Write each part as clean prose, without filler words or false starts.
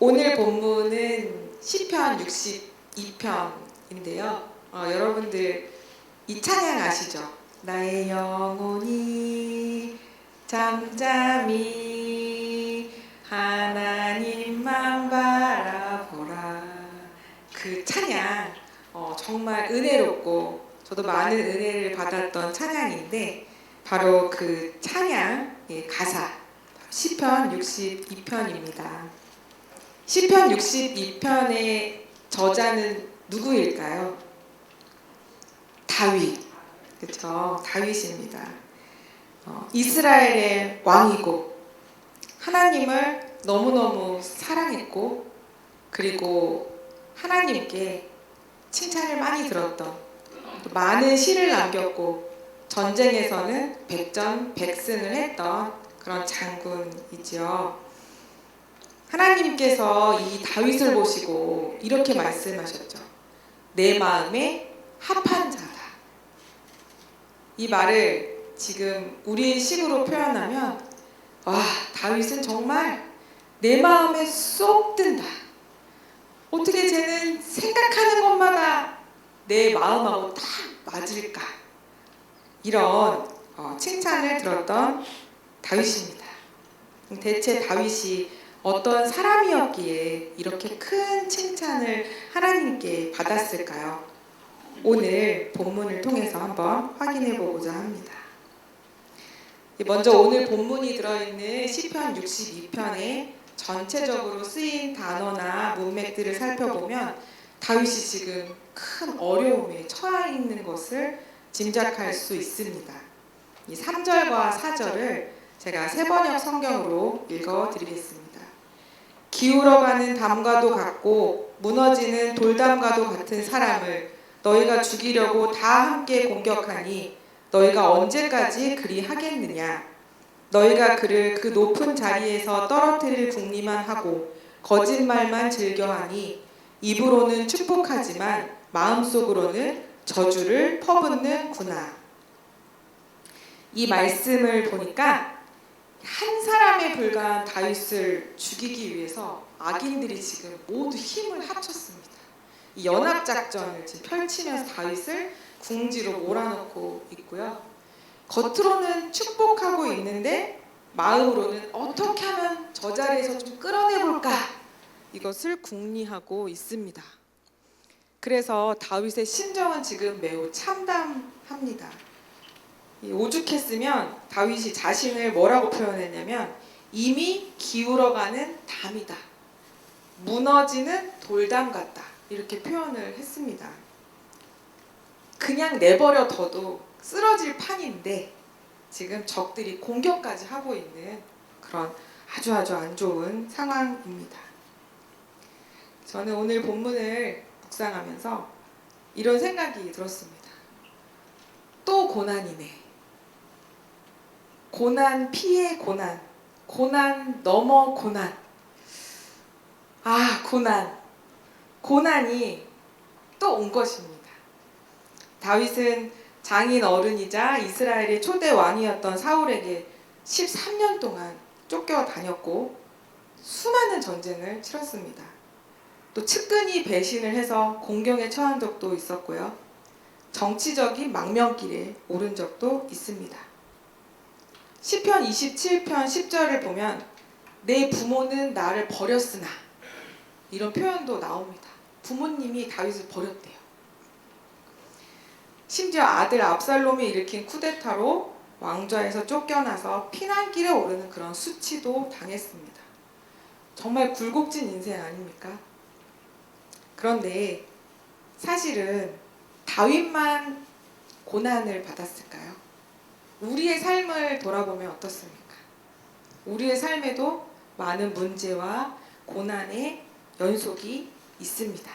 오늘 본문은 시편 62편인데요. 여러분들 이 찬양 아시죠? 나의 영혼이 잠잠히 하나님만 바라보라. 그 찬양 정말 은혜롭고 저도 많은 은혜를 받았던 찬양인데 바로 그 찬양의 가사 시편 62편입니다. 시편 62편의 저자는 누구일까요? 다윗. 그렇죠? 다윗입니다. 이스라엘의 왕이고 하나님을 너무너무 사랑했고 그리고 하나님께 칭찬을 많이 들었던 많은 시를 남겼고 전쟁에서는 백전백승을 했던 그런 장군이지요. 하나님께서 이 다윗을 보시고 이렇게 말씀하셨죠. 내 마음에 합한 자다. 이 말을 지금 우리 식으로 표현하면 와, 다윗은 정말 내 마음에 쏙 든다. 어떻게 쟤는 생각하는 것마다 내 마음하고 딱 맞을까? 이런 칭찬을 들었던 다윗입니다. 대체 다윗이 어떤 사람이었기에 이렇게 큰 칭찬을 하나님께 받았을까요? 오늘 본문을 통해서 한번 확인해 보고자 합니다. 먼저 오늘 본문이 들어있는 시편 62편에 전체적으로 쓰인 단어나 문맥들을 살펴보면 다윗이 지금 큰 어려움에 처해 있는 것을 짐작할 수 있습니다. 이 3절과 4절을 제가 세번역 성경으로 읽어드리겠습니다. 기울어가는 담과도 같고 무너지는 돌담과도 같은 사람을 너희가 죽이려고 다 함께 공격하니 너희가 언제까지 그리 하겠느냐? 너희가 그를 그 높은 자리에서 떨어뜨릴 궁리만 하고 거짓말만 즐겨하니 입으로는 축복하지만 마음속으로는 저주를 퍼붓는구나. 이 말씀을 보니까 한 사람에 불과한 다윗을 죽이기 위해서 악인들이 지금 모두 힘을 합쳤습니다. 이 연합작전을 지금 펼치면서 다윗을 궁지로 몰아넣고 있고요. 겉으로는 축복하고 있는데 마음으로는 어떻게 하면 저 자리에서 좀 끌어내볼까? 이것을 궁리하고 있습니다. 그래서 다윗의 심정은 지금 매우 참담합니다. 오죽했으면 다윗이 자신을 뭐라고 표현했냐면 이미 기울어가는 담이다. 무너지는 돌담 같다. 이렇게 표현을 했습니다. 그냥 내버려 둬도 쓰러질 판인데 지금 적들이 공격까지 하고 있는 그런 아주 안 좋은 상황입니다. 저는 오늘 본문을 묵상하면서 이런 생각이 들었습니다. 또 고난이네. 고난 피해 고난, 고난 넘어 고난. 고난이 또 온 것입니다. 다윗은 장인 어른이자 이스라엘의 초대 왕이었던 사울에게 13년 동안 쫓겨다녔고 수많은 전쟁을 치렀습니다. 또 측근히 배신을 해서 공경에 처한 적도 있었고요. 정치적인 망명길에 오른 적도 있습니다. 시편 27편 10절을 보면 내 부모는 나를 버렸으나 이런 표현도 나옵니다. 부모님이 다윗을 버렸대요. 심지어 아들 압살롬이 일으킨 쿠데타로 왕좌에서 쫓겨나서 피난길에 오르는 그런 수치도 당했습니다. 정말 굴곡진 인생 아닙니까? 그런데 사실은 다윗만 고난을 받았을까요? 우리의 삶을 돌아보면 어떻습니까? 우리의 삶에도 많은 문제와 고난의 연속이 있습니다.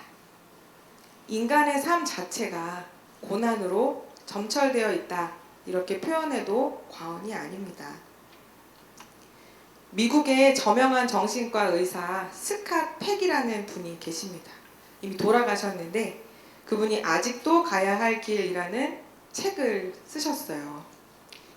인간의 삶 자체가 고난으로 점철되어 있다. 이렇게 표현해도 과언이 아닙니다. 미국의 저명한 정신과 의사 스캇 팩이라는 분이 계십니다. 이미 돌아가셨는데 그분이 아직도 가야 할 길이라는 책을 쓰셨어요.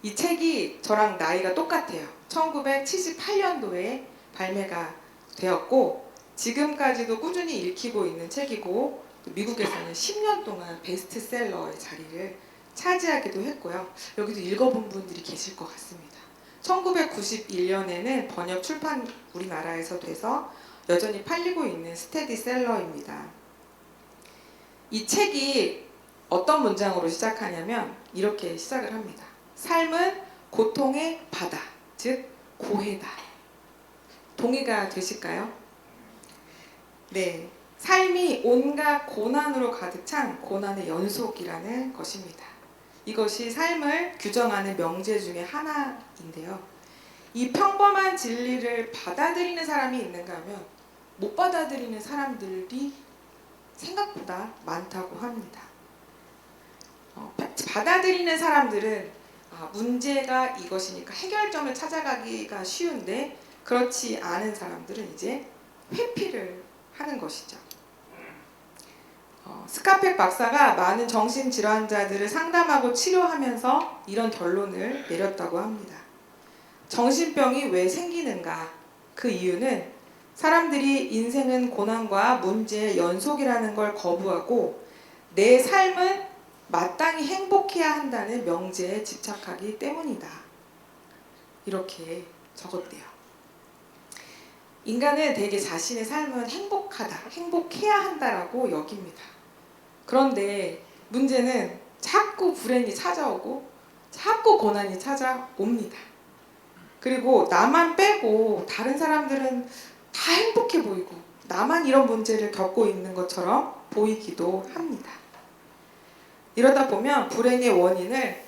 이 책이 저랑 나이가 똑같아요. 1978년도에 발매가 되었고 지금까지도 꾸준히 읽히고 있는 책이고 미국에서는 10년 동안 베스트셀러의 자리를 차지하기도 했고요. 여기도 읽어본 분들이 계실 것 같습니다. 1991년에는 번역 출판 우리나라에서 돼서 여전히 팔리고 있는 스테디셀러입니다. 이 책이 어떤 문장으로 시작하냐면 이렇게 시작을 합니다. 삶은 고통의 바다, 즉 고해다. 동의가 되실까요? 네, 삶이 온갖 고난으로 가득 찬 고난의 연속이라는 것입니다. 이것이 삶을 규정하는 명제 중에 하나인데요. 이 평범한 진리를 받아들이는 사람이 있는가 하면 못 받아들이는 사람들이 생각보다 많다고 합니다. 받아들이는 사람들은 문제가 이것이니까 해결점을 찾아가기가 쉬운데 그렇지 않은 사람들은 이제 회피를 하는 것이죠. 스카펙 박사가 많은 정신질환자들을 상담하고 치료하면서 이런 결론을 내렸다고 합니다. 정신병이 왜 생기는가? 그 이유는 사람들이 인생은 고난과 문제의 연속이라는 걸 거부하고 내 삶은 마땅히 행복해야 한다는 명제에 집착하기 때문이다. 이렇게 적었대요. 인간은 대개 자신의 삶은 행복하다, 행복해야 한다라고 여깁니다. 그런데 문제는 자꾸 불행이 찾아오고 자꾸 고난이 찾아옵니다. 그리고 나만 빼고 다른 사람들은 다 행복해 보이고 나만 이런 문제를 겪고 있는 것처럼 보이기도 합니다. 이러다 보면 불행의 원인을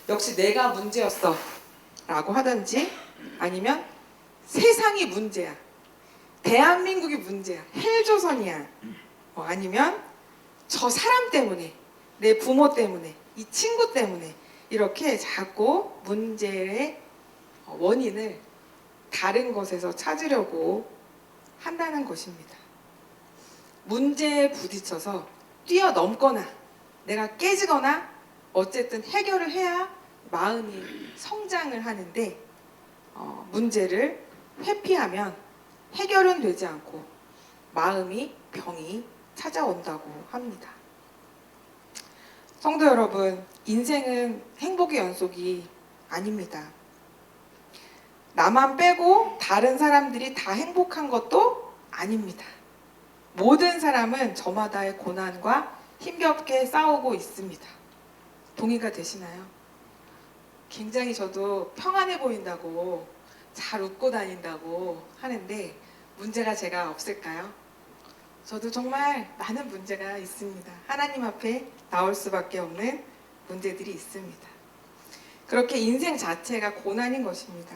역시 내가 문제였어 라고 하든지 아니면 세상이 문제야, 대한민국이 문제야, 헬조선이야, 아니면 저 사람 때문에, 내 부모 때문에, 이 친구 때문에 이렇게 자꾸 문제의 원인을 다른 것에서 찾으려고 한다는 것입니다. 문제에 부딪혀서 뛰어넘거나 내가 깨지거나 어쨌든 해결을 해야 마음이 성장을 하는데 문제를 회피하면 해결은 되지 않고 마음이 병이 찾아온다고 합니다. 성도 여러분, 인생은 행복의 연속이 아닙니다. 나만 빼고 다른 사람들이 다 행복한 것도 아닙니다. 모든 사람은 저마다의 고난과 힘겹게 싸우고 있습니다. 동의가 되시나요? 굉장히 저도 평안해 보인다고, 잘 웃고 다닌다고 하는데 문제가 제가 없을까요? 저도 정말 많은 문제가 있습니다. 하나님 앞에 나올 수밖에 없는 문제들이 있습니다. 그렇게 인생 자체가 고난인 것입니다.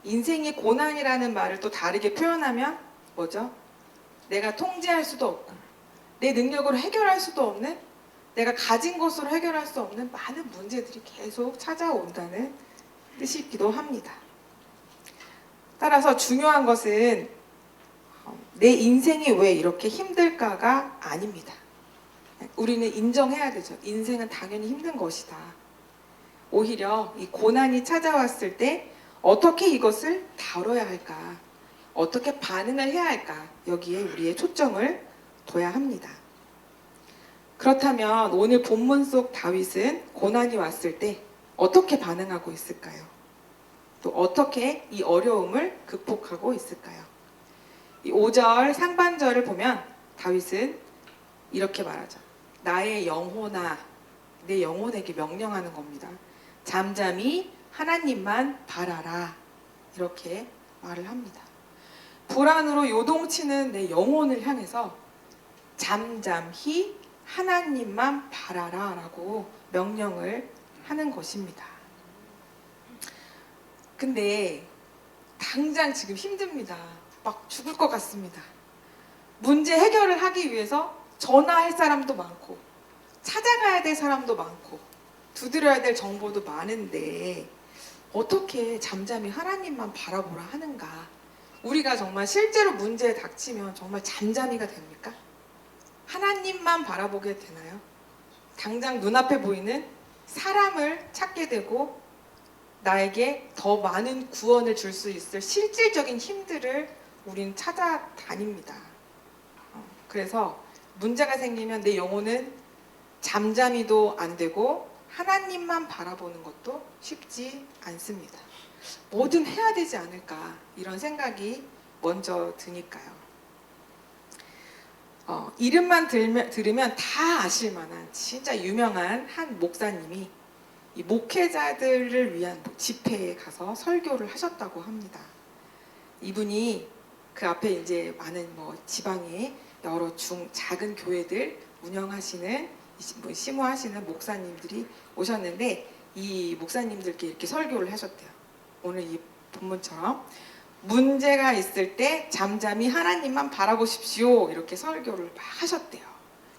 인생이 고난이라는 말을 또 다르게 표현하면 뭐죠? 내가 통제할 수도 없고 내 능력으로 해결할 수도 없는, 내가 가진 것으로 해결할 수 없는 많은 문제들이 계속 찾아온다는 뜻이기도 합니다. 따라서 중요한 것은 내 인생이 왜 이렇게 힘들까가 아닙니다. 우리는 인정해야 되죠. 인생은 당연히 힘든 것이다. 오히려 이 고난이 찾아왔을 때 어떻게 이것을 다뤄야 할까? 어떻게 반응을 해야 할까? 여기에 우리의 초점을 둬야 합니다. 그렇다면 오늘 본문 속 다윗은 고난이 왔을 때 어떻게 반응하고 있을까요? 또 어떻게 이 어려움을 극복하고 있을까요? 이 5절 상반절을 보면 다윗은 이렇게 말하죠. 나의 영혼아, 내 영혼에게 명령하는 겁니다. 잠잠히 하나님만 바라라. 이렇게 말을 합니다. 불안으로 요동치는 내 영혼을 향해서 잠잠히 하나님만 바라라 라고 명령을 하는 것입니다. 근데 당장 지금 힘듭니다. 막 죽을 것 같습니다. 문제 해결을 하기 위해서 전화할 사람도 많고 찾아가야 될 사람도 많고 두드려야 될 정보도 많은데 어떻게 잠잠히 하나님만 바라보라 하는가? 우리가 정말 실제로 문제에 닥치면 정말 잠잠히가 됩니까? 하나님만 바라보게 되나요? 당장 눈앞에 보이는 사람을 찾게 되고 나에게 더 많은 구원을 줄 수 있을 실질적인 힘들을 우리는 찾아다닙니다. 그래서 문제가 생기면 내 영혼은 잠잠히도 안 되고 하나님만 바라보는 것도 쉽지 않습니다. 뭐든 해야 되지 않을까 이런 생각이 먼저 드니까요. 이름만 들으면 다 아실 만한 진짜 유명한 한 목사님이 이 목회자들을 위한 집회에 가서 설교를 하셨다고 합니다. 이분이 그 앞에 이제 많은 지방의 여러 작은 교회들 운영하시는 심호하시는 목사님들이 오셨는데 이 목사님들께 이렇게 설교를 하셨대요. 오늘 이 본문처럼 문제가 있을 때 잠잠히 하나님만 바라보십시오 이렇게 설교를 막 하셨대요.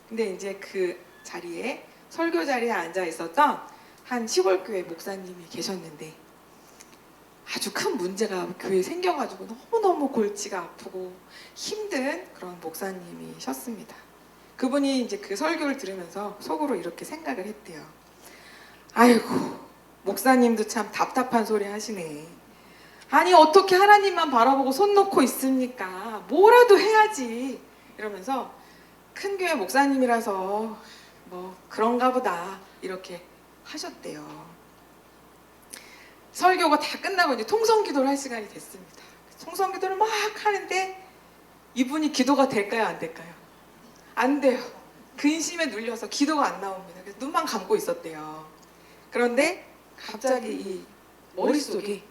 근데 이제 그 자리에 설교 자리에 앉아 있었던 한 시골교회 목사님이 계셨는데 아주 큰 문제가 교회에 생겨가지고 너무너무 골치가 아프고 힘든 그런 목사님이셨습니다. 그분이 이제 그 설교를 들으면서 속으로 이렇게 생각을 했대요. 아이고, 목사님도 참 답답한 소리 하시네. 아니 어떻게 하나님만 바라보고 손 놓고 있습니까? 뭐라도 해야지. 이러면서 큰 교회 목사님이라서 그런가 보다 이렇게 하셨대요. 설교가 다 끝나고 이제 통성기도를 할 시간이 됐습니다. 통성기도를 막 하는데 이분이 기도가 될까요? 안 될까요? 안 돼요. 근심에 눌려서 기도가 안 나옵니다. 그래서 눈만 감고 있었대요. 그런데 갑자기 이 머릿속에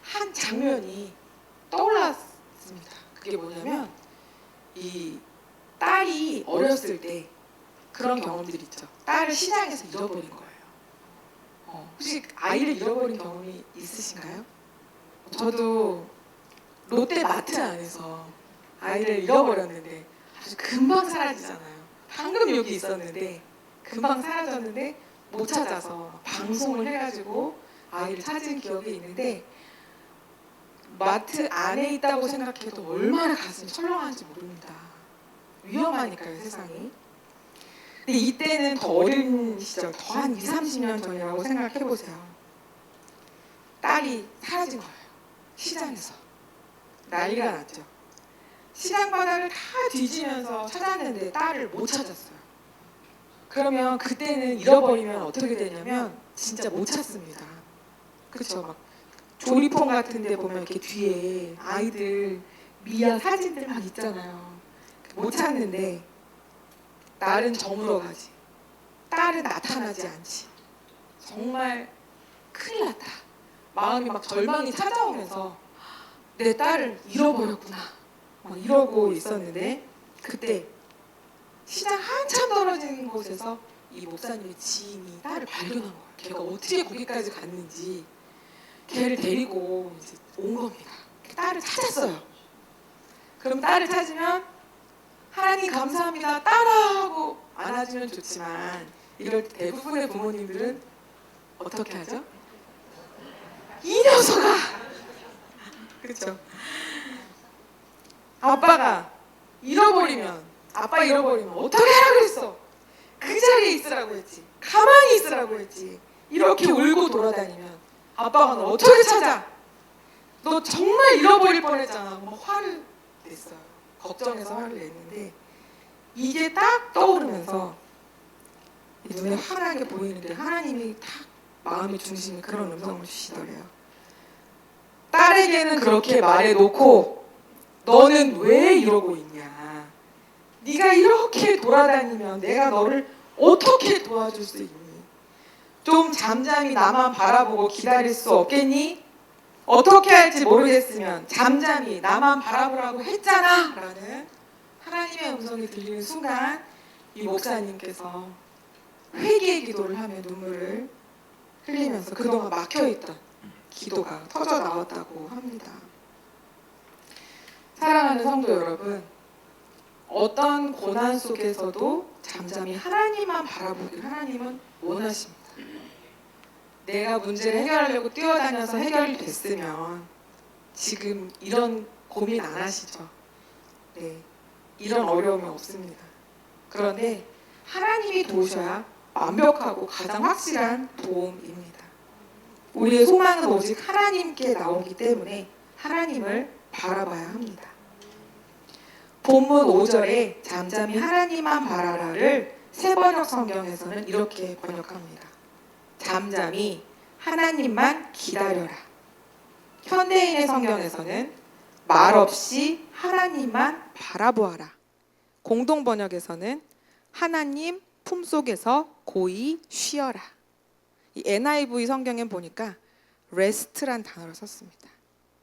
한 장면이 떠올랐습니다. 그게 뭐냐면 이 딸이 어렸을 때 그런 경험들 있죠. 딸을 시장에서 잃어버린 거예요. 혹시 아이를 잃어버린 경험이 있으신가요? 저도 롯데마트 안에서 아이를 잃어버렸는데 아주 금방 사라지잖아요. 방금 여기 있었는데 금방 사라졌는데 못 찾아서 방송을 해가지고 아이를 찾은 기억이 있는데 마트 안에 있다고 생각해도 얼마나 가슴이 철렁한지 모릅니다. 위험하니까요, 세상이. 근데 이때는 더 어린 시절, 더 한 20, 30년 전이라고 생각해보세요. 딸이 사라진 거예요. 시장에서. 난리가 났죠. 시장 바닥을 다 뒤지면서 찾았는데 딸을 못 찾았어요. 그러면 그때는 잃어버리면 어떻게 되냐면 진짜 못 찾습니다. 그렇죠? 막 조리폰 같은 데 보면 이렇게 뒤에 아이들 미아 사진들 막 있잖아요. 못 찾는데 날은 저물어가지. 딸은 나타나지 않지. 정말 큰일 났다. 마음이 막 절망이 찾아오면서 내 딸을 잃어버렸구나. 막 이러고 있었는데 그때 시장 한참 떨어진 곳에서 이 목사님의 지인이 딸을 발견한 거예요. 걔가 어떻게 거기까지 갔는지 걔를 데리고 이제 온 겁니다. 딸을 찾았어요. 그럼 딸을 찾으면 하나님 감사합니다. 딸아 하고 안아주면 좋지만 이럴 때 대부분의 부모님들은 어떻게 하죠? 이 녀석아! 그렇죠? 아빠 잃어버리면 어떻게 하라 그랬어? 그 자리에 있으라고 했지. 가만히 있으라고 했지. 이렇게 울고 돌아다니면 아빠가 너 어떻게 찾아? 너 정말 잃어버릴 뻔했잖아. 막 화를 냈어요. 걱정해서 화를 냈는데 이게 딱 떠오르면서 눈에 환하게 보이는데 하나님이 딱 마음의 중심에 그런 음성을 주시더래요. 딸에게는 그렇게 말해놓고 너는 왜 이러고 있냐? 네가 이렇게 돌아다니면 내가 너를 어떻게 도와줄 수 있니? 좀 잠잠히 나만 바라보고 기다릴 수 없겠니? 어떻게 할지 모르겠으면 잠잠히 나만 바라보라고 했잖아 라는 하나님의 음성이 들리는 순간 이 목사님께서 회개의 기도를 하며 눈물을 흘리면서 그동안 막혀있던 기도가 터져 나왔다고 합니다. 사랑하는 성도 여러분, 어떤 고난 속에서도 잠잠히 하나님만 바라보길 하나님은 원하십니다. 내가 문제를 해결하려고 뛰어다녀서 해결이 됐으면 지금 이런 고민 안 하시죠. 네, 이런 어려움이 없습니다. 그런데 하나님이 도우셔야 완벽하고 가장 확실한 도움입니다. 우리의 소망은 오직 하나님께 나오기 때문에 하나님을 바라봐야 합니다. 본문 5절에 잠잠히 하나님만 바라라를 새번역 성경에서는 이렇게 번역합니다. 잠잠히 하나님만 기다려라. 현대인의 성경에서는 말없이 하나님만 바라보아라. 공동 번역에서는 하나님 품속에서 고이 쉬어라. 이 NIV 성경에 보니까 rest란 단어를 썼습니다.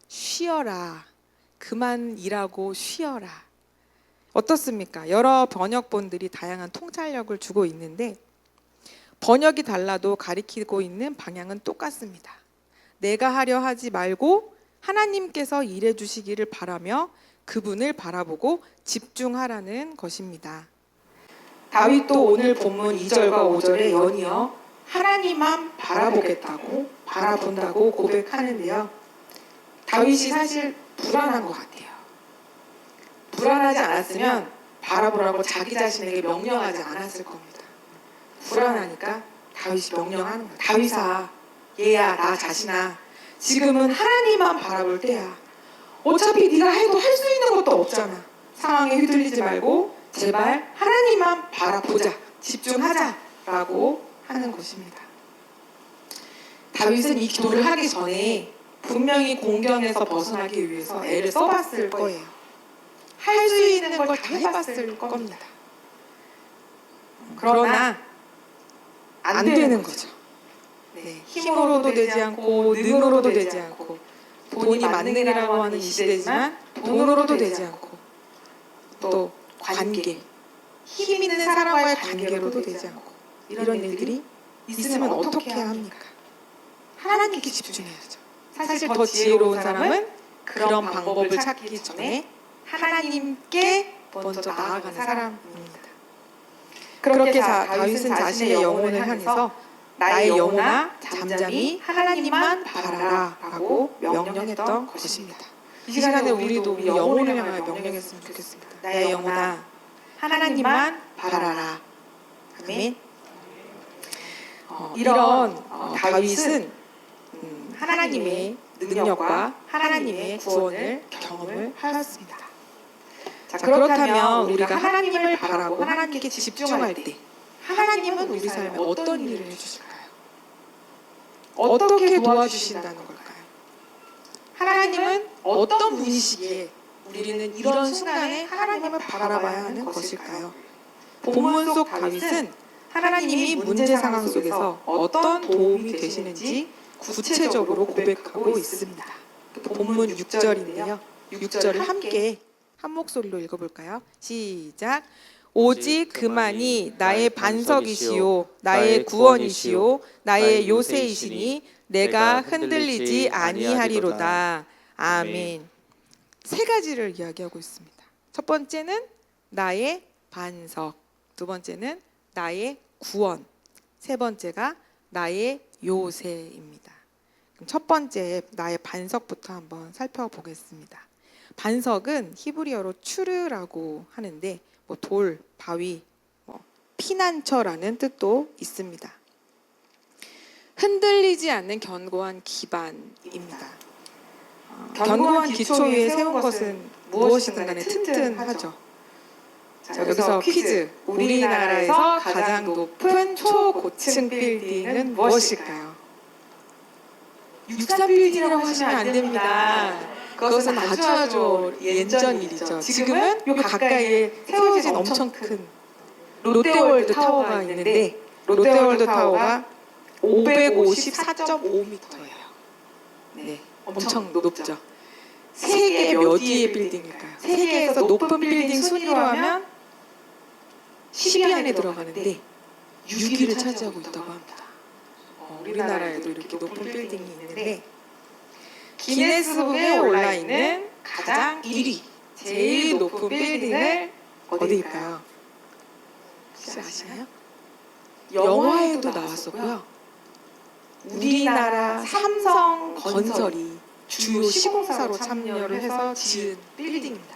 쉬어라. 그만 일하고 쉬어라. 어떻습니까? 여러 번역본들이 다양한 통찰력을 주고 있는데 번역이 달라도 가리키고 있는 방향은 똑같습니다. 내가 하려 하지 말고 하나님께서 일해 주시기를 바라며 그분을 바라보고 집중하라는 것입니다. 다윗도 오늘 본문 2절과 5절에 연이어 하나님만 바라본다고 고백하는데요. 다윗이 사실 불안한 것 같아요. 불안하지 않았으면 바라보라고 자기 자신에게 명령하지 않았을 겁니다. 불안하니까 다윗이 명령하는 거예요. 다윗아, 얘야, 나 자신아, 지금은 하나님만 바라볼 때야. 어차피 네가 해도 할 수 있는 것도 없잖아. 상황에 휘둘리지 말고 제발 하나님만 바라보자, 집중하자라고 하는 것입니다. 다윗은 이 기도를 하기 전에 분명히 공경에서 벗어나기 위해서 애를 써봤을 거예요. 할 수 있는 걸 다 해봤을 겁니다. 그러나 안 되는 거죠. 네, 힘으로도 되지 않고 능으로도 되지 않고 돈이 만능이라고 하는 이 시대지만 돈으로도 되지 않고 또 관계, 힘 있는 사람과의 관계로도 되지 않고 이런 일들이 있으면 어떻게 해야 합니까? 하나님께 집중해야죠. 사실 더 지혜로운 사람은 그런 방법을 찾기 전에 하나님께 먼저 나아가는 사람입니다. 그렇게 다윗은 자신의 영혼을 향해서 나의 영혼아 잠잠히 하나님만 바라라 라고 명령했던 것입니다. 이 시간에 우리도 우리 영혼을 향하여 명령했으면 좋겠습니다. 나의 영혼아 하나님만 바라라. 아멘. 이런 다윗은 하나님의 능력과 하나님의 구원을 경험을 하였습니다. 자, 그렇다면 우리가 하나님을 바라고 하나님께 집중할 때 하나님은 우리 삶에 어떤 일을 해주실까요? 어떻게 도와주신다는 걸까요? 하나님은 어떤 분이시기에 우리는 이런 순간에 하나님을 바라봐야 하는 것일까요? 본문 속 다윗은 하나님이 문제 상황 속에서 어떤 도움이 되시는지 구체적으로 고백하고 있습니다. 본문 6절인데요. 6절을 함께 한 목소리로 읽어볼까요? 시작. 오직 그만이 나의 반석이시오 나의 구원이시오 나의 요새이시니 내가 흔들리지 아니하리로다. 아멘. 세 가지를 이야기하고 있습니다. 첫 번째는 나의 반석, 두 번째는 나의 구원, 세 번째가 나의 요새입니다. 그럼 첫 번째 나의 반석부터 한번 살펴보겠습니다. 반석은 히브리어로 추르라고 하는데 돌, 바위, 피난처라는 뜻도 있습니다. 흔들리지 않는 견고한 기반입니다. 견고한 기초 위에 세운 것은 무엇이든 간에 튼튼하죠. 자, 여기서 퀴즈. 우리나라에서 가장 높은 초고층 빌딩은 무엇일까요? 63빌딩이라고 하시면 안 됩니다. 그것은 아주 예전 일이죠. 지금은 요 가까이에 세워진 엄청 큰 롯데월드 타워가 있는데 롯데월드 타워가 554.5m예요. 네, 엄청 높죠. 세계 몇 위의 빌딩일까요? 세계에서 높은 빌딩 순위로 하면 10위 안에 들어가는데 6위를 차지하고 있다고 합니다. 우리나라에도 이렇게 높은 빌딩이 있는데 기네스북에 올라있는 가장 1위, 제일 높은 빌딩은 어디일까요? 혹시 아시나요? 영화에도 나왔었고요. 우리나라 삼성건설이 주요 시공사로 참여를 해서 지은 빌딩입니다.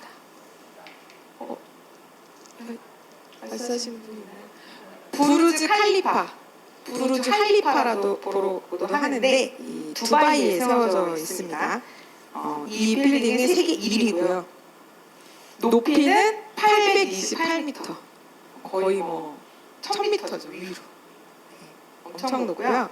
말씀하시는 분이 있나요? 부르즈 칼리파라도 하는데 두바이에 세워져 있습니다. 이 빌딩은 세계 1위고요. 높이는 828m. 거의 뭐 1000m죠, 위로. 엄청 높고요.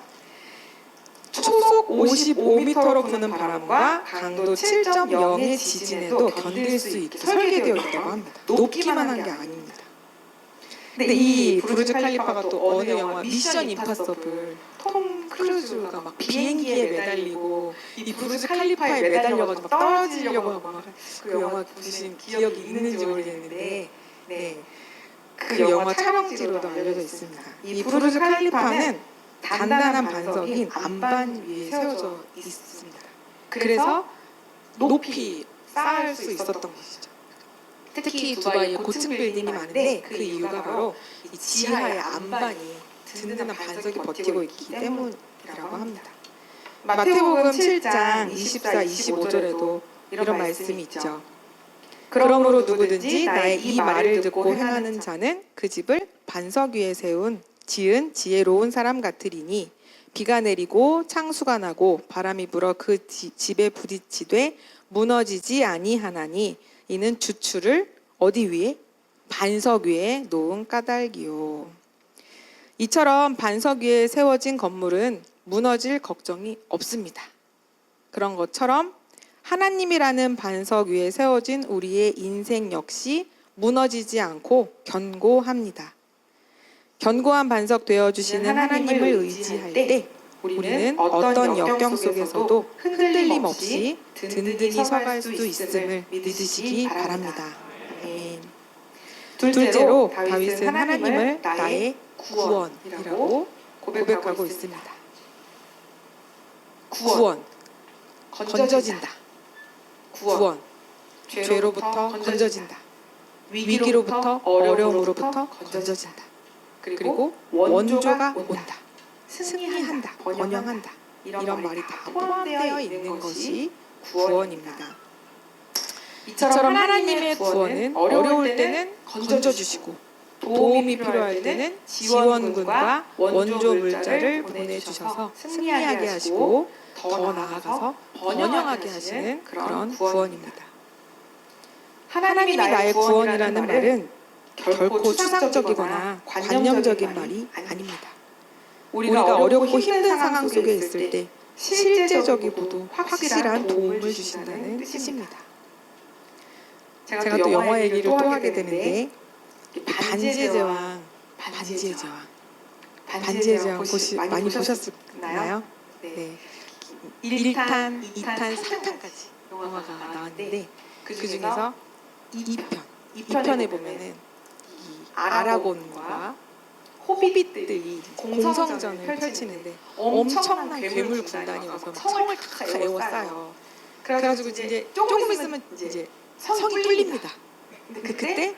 초속 55m로 부는 바람과 강도 7.0의 지진에도 견딜 수 있게 설계되어 있다고 합니다. 높기만 한 게 아닙니다. 근데 이 부르즈 칼리파가 또 어느 영화 미션 임파서블 톰 크루즈가 막 비행기에 매달리고 이 부르즈 칼리파에 매달려가지고 막 떨어지려고 하고 막 그 영화 보신 기억이 있는지 모르겠는데 네. 그 영화 촬영지로도 알려져 있습니다. 이 부르즈 칼리파는 단단한 반석인 안반 위에 세워져 있습니다. 그래서 높이 쌓을 수 있었던 것이죠. 특히 두바이에 고층 빌딩이 많은데 그 이유가 바로 이 지하의 안반이 든든한 반석이 버티고 있기 때문이라고 합니다. 마태복음 7장 24, 25절에도 이런 말씀이 있죠. 그러므로 누구든지 나의 이 말을 듣고 행하는 자는 그 집을 반석 위에 지은 지혜로운 사람 같으리니 비가 내리고 창수가 나고 바람이 불어 그 집에 부딪히되 무너지지 아니하나니 이는 주추를 어디 위에? 반석 위에 놓은 까닭이요. 이처럼 반석 위에 세워진 건물은 무너질 걱정이 없습니다. 그런 것처럼 하나님이라는 반석 위에 세워진 우리의 인생 역시 무너지지 않고 견고합니다. 견고한 반석 되어주시는 하나님을 의지할 때 우리는 어떤 역경 속에서도 흔들림 없이 든든히 서갈 수 있음을 믿으시기 바랍니다. 아멘. 둘째로 다윗은 하나님을 나의 구원이라고 고백하고 있습니다. 구원, 건져진다. 구원, 죄로부터 건져진다. 위기로부터 어려움으로부터 건져진다. 그리고 원조가 온다. 승리한다. 번영한다. 이런 말이 다 포함되어 있는 것이 구원입니다. 이처럼 하나님의 구원은 어려울 때는 건져주시고 도움이 필요할 때는 지원군과 원조 물자를 보내주셔서 승리하게 하시고 더 나아가서 번영하게 하시는 그런 구원입니다. 하나님이 나의 구원이라는 말은 결코 추상적이거나 관념적인 말이 아닙니다. 우리가 어렵고 힘든 상황 속에 있을 때 실제적이고도 확실한 도움을 주신다는 뜻입니다. 제가 또 영화 얘기를 또 하게 되는데 반지의 제왕 많이 보셨나요? 네. 1탄, 2탄, 3탄까지 영화가 나왔는데 그 중에서 2편에 보면은 이 아라곤과 호빗들이 공성전을 펼치는데 엄청난 괴물 군단이 와서 막 성을 다 에워싸요. 그래가지고 이제 조금 있으면 이제 성이 뚫립니다. 그때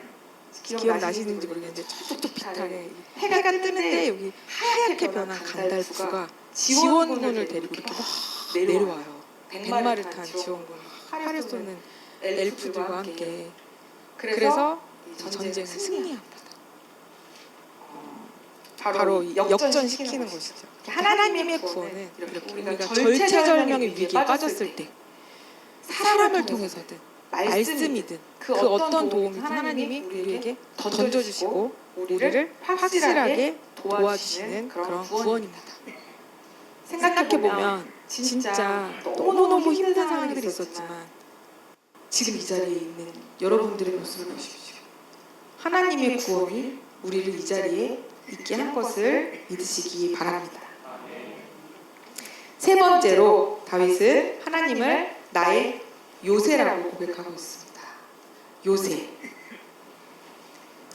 기억나시는지 모르겠는데 저쪽 비탈에 해가 뜨는데 여기 하얗게 변한 간달프가 지원군을 데리고 이렇게 막 내려와요. 백마를 탄 지원군, 활을 쏘는 엘프들과 함께. 그래서 전쟁을 승리합니다. 바로 역전시키는 것이죠. 하나님의 구원은 우리가 절체절명의 위기에 빠졌을 때 사람을 통해서든 말씀이든 그 어떤 도움이든 하나님이 우리에게 던져주시고 우리를 확실하게 도와주시는 그런 구원입니다. 생각해보면 진짜 너무너무 힘든 상황들이 있었지만 지금 이 자리에 있는 여러분들의 모습을 보십시오. 하나님의 구원이 우리를 이 자리에 있게 한 것을 믿으시기 바랍니다. 세 번째로 다윗은 하나님을 나의 요새라고 고백하고 있습니다.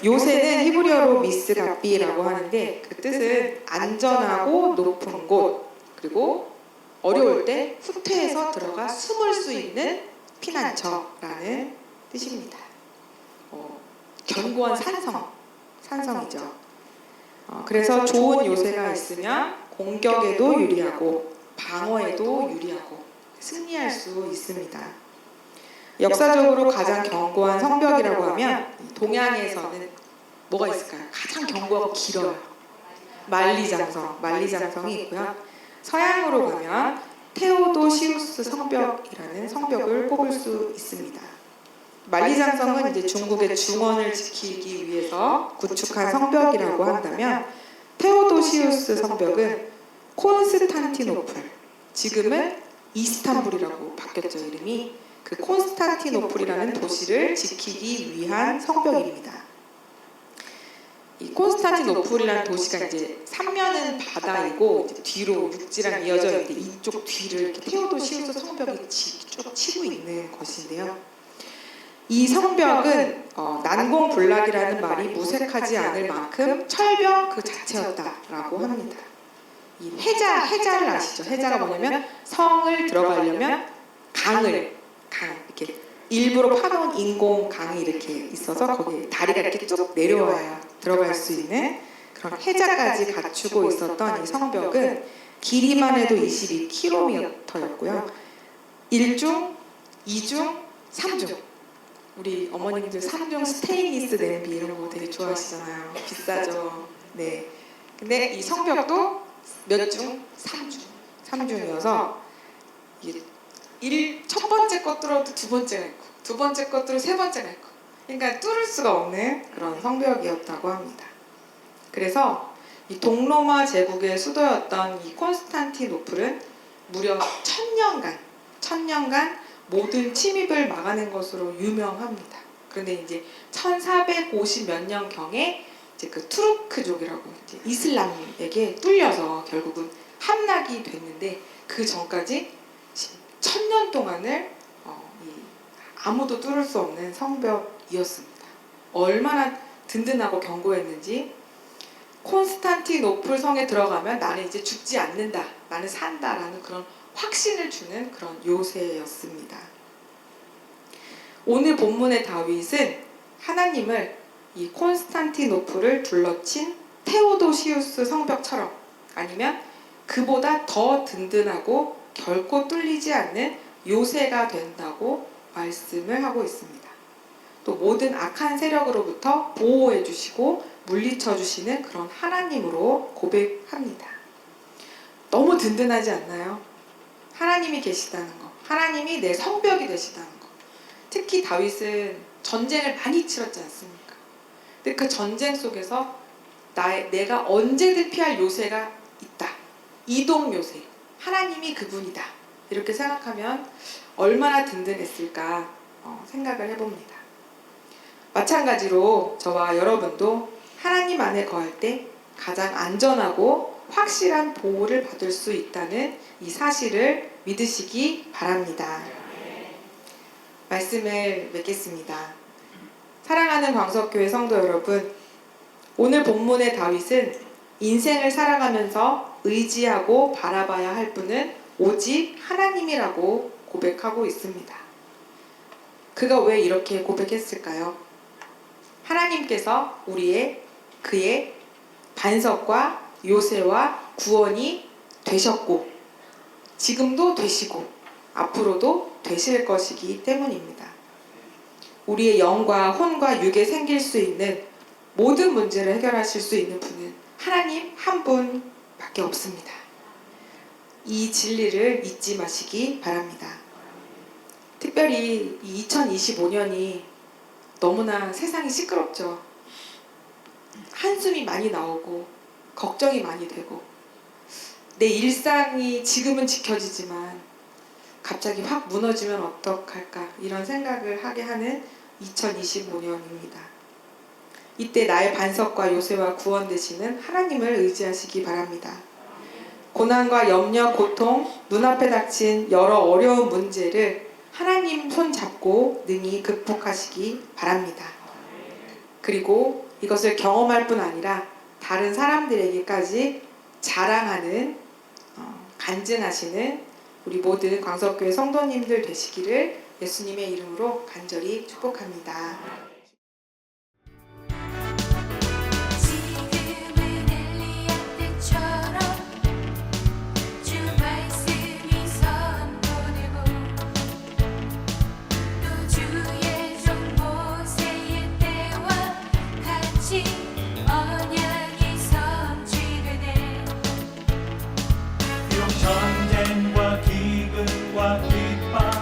요새는 히브리어로 미스가비라고 하는데 그 뜻은 안전하고 높은 곳, 그리고 어려울 때 후퇴해서 들어가 숨을 수 있는 피난처라는 뜻입니다. 견고한 산성이죠. 그래서 좋은 요새가 있으면 공격에도 유리하고 방어에도 유리하고 승리할 수 있습니다. 역사적으로 가장 견고한 성벽이라고 하면 동양에서는 뭐가 있을까요? 가장 견고하고 길어요. 만리장성이 있고요. 서양으로 가면 테오도시우스 성벽이라는 성벽을 꼽을 수 있습니다. 만리장성은 이제 중국의 중원을 지키기 위해서 구축한 성벽이라고 한다면 테오도시우스 성벽은 콘스탄티노플, 지금은 이스탄불이라고 바뀌었죠, 이름이. 그 콘스탄티노플이라는 도시를 지키기 위한 성벽입니다. 이 콘스탄티노플이라는 도시가 이제 삼면은 바다이고 이제 뒤로 육지랑 이어져 있는데 이쪽 뒤를 이렇게 테오도시우스 성벽이 쭉 치고 있는 것인데요. 이 성벽은 난공불락이라는 말이 무색하지 않을 만큼 철벽 그 자체였다라고 합니다. 이 해자를 아시죠? 해자가 뭐냐면 성을 들어가려면 강 이렇게 일부러 파놓은 인공 강이 이렇게 있어서 거기에 다리가 이렇게 쭉 내려와야 들어갈 수 있는 그런 해자까지 갖추고 있었던 이 성벽은 길이만 해도 22km였고요. 1중, 2중, 3중. 우리 어머님들 3중 스테인리스 냄비 이런 거 되게 좋아하시잖아요. 비싸죠. 네. 근데 이 성벽도 몇 중? 3중. 3중이어서 첫 번째 거 뚫어도 두 번째가 있고, 두 번째 거 뚫어도 세 번째가 있고, 그러니까 뚫을 수가 없는 그런 성벽이었다고 합니다. 그래서 이 동로마 제국의 수도였던 이 콘스탄티노플은 무려 1000년간 모든 침입을 막아낸 것으로 유명합니다. 그런데 이제 1450 몇 년경에 이제 그 투르크족이라고 이제 이슬람에게 뚫려서 결국은 함락이 됐는데 그 전까지 1000년 동안을 아무도 뚫을 수 없는 성벽이었습니다. 얼마나 든든하고 견고했는지 콘스탄티노플 성에 들어가면 나는 이제 죽지 않는다, 나는 산다라는 그런 확신을 주는 그런 요새였습니다. 오늘 본문의 다윗은 하나님을 이 콘스탄티노플을 둘러친 테오도시우스 성벽처럼 아니면 그보다 더 든든하고 결코 뚫리지 않는 요새가 된다고 말씀을 하고 있습니다. 또 모든 악한 세력으로부터 보호해 주시고 물리쳐 주시는 그런 하나님으로 고백합니다. 너무 든든하지 않나요? 하나님이 계시다는 거, 하나님이 내 성벽이 되시다는 거. 특히 다윗은 전쟁을 많이 치렀지 않습니까? 근데 그 전쟁 속에서 내가 언제든 피할 요새가 있다. 이동 요새, 하나님이 그분이다. 이렇게 생각하면 얼마나 든든했을까 생각을 해봅니다. 마찬가지로 저와 여러분도 하나님 안에 거할 때 가장 안전하고 확실한 보호를 받을 수 있다는 이 사실을 믿으시기 바랍니다. 말씀을 맺겠습니다. 사랑하는 광석교회 성도 여러분, 오늘 본문의 다윗은 인생을 살아가면서 의지하고 바라봐야 할 분은 오직 하나님이라고 고백하고 있습니다. 그가 왜 이렇게 고백했을까요? 하나님께서 그의 반석과 요새와 구원이 되셨고 지금도 되시고 앞으로도 되실 것이기 때문입니다. 우리의 영과 혼과 육에 생길 수 있는 모든 문제를 해결하실 수 있는 분은 하나님 한 분밖에 없습니다. 이 진리를 잊지 마시기 바랍니다. 특별히 2025년이 너무나 세상이 시끄럽죠. 한숨이 많이 나오고 걱정이 많이 되고 내 일상이 지금은 지켜지지만 갑자기 확 무너지면 어떡할까 이런 생각을 하게 하는 2025년입니다. 이때 나의 반석과 요새와 구원 되시는 하나님을 의지하시기 바랍니다. 고난과 염려, 고통, 눈앞에 닥친 여러 어려운 문제를 하나님 손 잡고 능히 극복하시기 바랍니다. 그리고 이것을 경험할 뿐 아니라 다른 사람들에게까지 자랑하는 간증하시는 우리 모든 광석교회 성도님들 되시기를 예수님의 이름으로 간절히 축복합니다. 전쟁과 기근과 핍박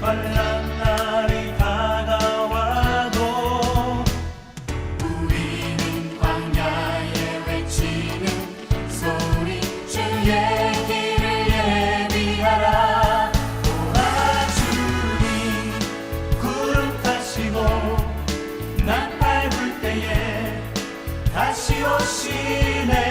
환난 날이 오시네